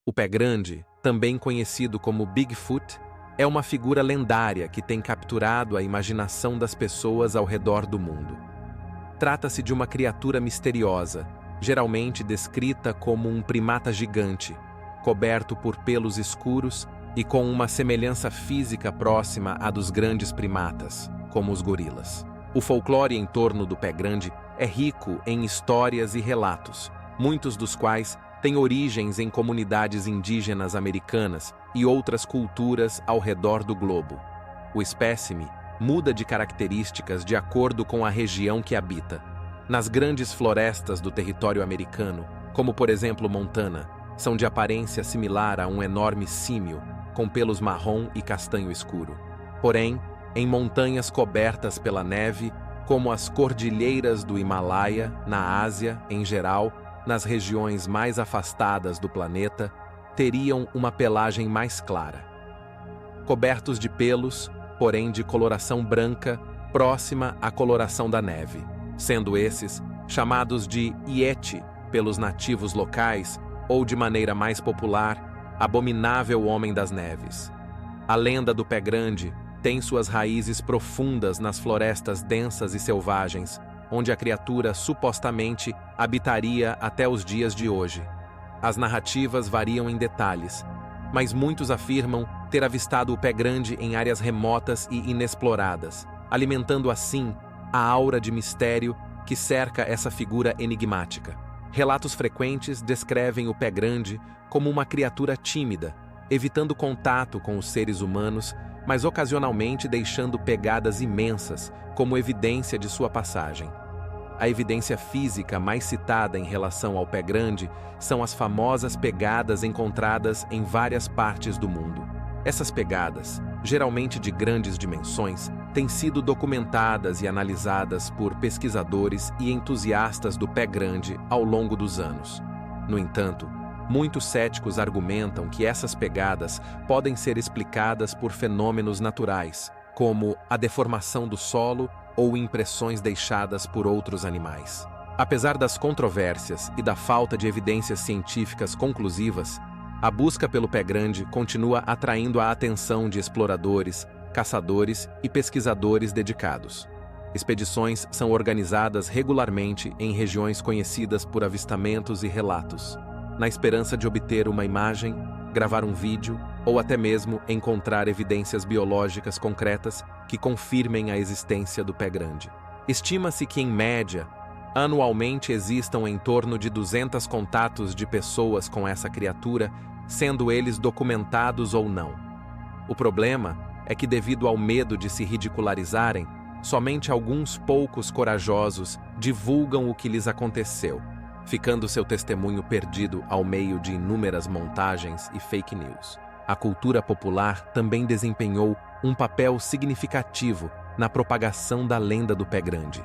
O Pé Grande, também conhecido como Bigfoot, é uma figura lendária que tem capturado a imaginação das pessoas ao redor do mundo. Trata-se de uma criatura misteriosa, geralmente descrita como um primata gigante, coberto por pelos escuros e com uma semelhança física próxima à dos grandes primatas, como os gorilas. O folclore em torno do Pé Grande é rico em histórias e relatos, muitos dos quais têm origens em comunidades indígenas americanas e outras culturas ao redor do globo. O espécime muda de características de acordo com a região que habita. Nas grandes florestas do território americano, como por exemplo Montana, são de aparência similar a um enorme símio, com pelos marrom e castanho escuro. Porém, em montanhas cobertas pela neve, como as cordilheiras do Himalaia, na Ásia em geral, nas regiões mais afastadas do planeta, teriam uma pelagem mais clara. Cobertos de pelos, porém de coloração branca, próxima à coloração da neve, sendo esses chamados de Yeti pelos nativos locais ou, de maneira mais popular, Abominável Homem das Neves. A lenda do Pé Grande tem suas raízes profundas nas florestas densas e selvagens, onde a criatura supostamente habitaria até os dias de hoje. As narrativas variam em detalhes, mas muitos afirmam ter avistado o Pé Grande em áreas remotas e inexploradas, alimentando assim a aura de mistério que cerca essa figura enigmática. Relatos frequentes descrevem o Pé Grande como uma criatura tímida, evitando contato com os seres humanos, mas ocasionalmente deixando pegadas imensas como evidência de sua passagem. A evidência física mais citada em relação ao Pé Grande são as famosas pegadas encontradas em várias partes do mundo. Essas pegadas, geralmente de grandes dimensões, têm sido documentadas e analisadas por pesquisadores e entusiastas do Pé Grande ao longo dos anos. No entanto, muitos céticos argumentam que essas pegadas podem ser explicadas por fenômenos naturais, como a deformação do solo ou impressões deixadas por outros animais. Apesar das controvérsias e da falta de evidências científicas conclusivas, a busca pelo Pé Grande continua atraindo a atenção de exploradores, caçadores e pesquisadores dedicados. Expedições são organizadas regularmente em regiões conhecidas por avistamentos e relatos, na esperança de obter uma imagem, gravar um vídeo ou até mesmo encontrar evidências biológicas concretas que confirmem a existência do Pé Grande. Estima-se que, em média, anualmente existam em torno de 200 contatos de pessoas com essa criatura, sendo eles documentados ou não. O problema é que, devido ao medo de se ridicularizarem, somente alguns poucos corajosos divulgam o que lhes aconteceu, ficando seu testemunho perdido ao meio de inúmeras montagens e fake news. A cultura popular também desempenhou um papel significativo na propagação da lenda do Pé Grande.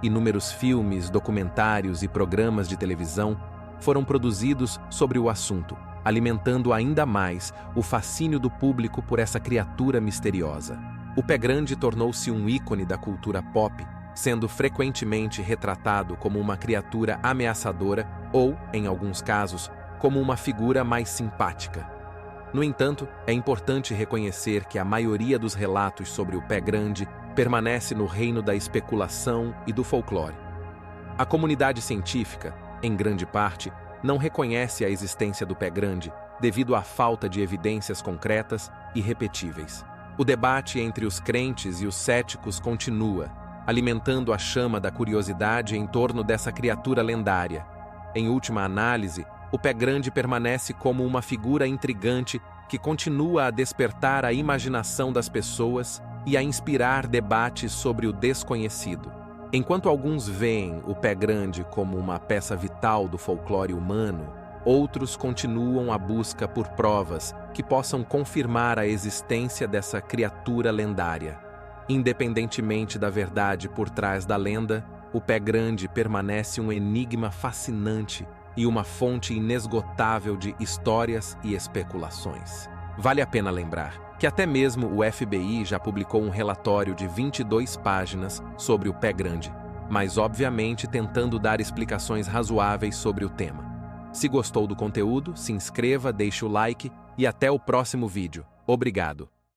Inúmeros filmes, documentários e programas de televisão foram produzidos sobre o assunto, alimentando ainda mais o fascínio do público por essa criatura misteriosa. O Pé Grande tornou-se um ícone da cultura pop, sendo frequentemente retratado como uma criatura ameaçadora ou, em alguns casos, como uma figura mais simpática. No entanto, é importante reconhecer que a maioria dos relatos sobre o Pé Grande permanece no reino da especulação e do folclore. A comunidade científica, em grande parte, não reconhece a existência do Pé Grande devido à falta de evidências concretas e repetíveis. O debate entre os crentes e os céticos continua, alimentando a chama da curiosidade em torno dessa criatura lendária. Em última análise, o Pé Grande permanece como uma figura intrigante que continua a despertar a imaginação das pessoas e a inspirar debates sobre o desconhecido. Enquanto alguns veem o Pé Grande como uma peça vital do folclore humano, outros continuam a busca por provas que possam confirmar a existência dessa criatura lendária. Independentemente da verdade por trás da lenda, o Pé Grande permanece um enigma fascinante e uma fonte inesgotável de histórias e especulações. Vale a pena lembrar que até mesmo o FBI já publicou um relatório de 22 páginas sobre o Pé Grande, mas obviamente tentando dar explicações razoáveis sobre o tema. Se gostou do conteúdo, se inscreva, deixe o like e até o próximo vídeo. Obrigado!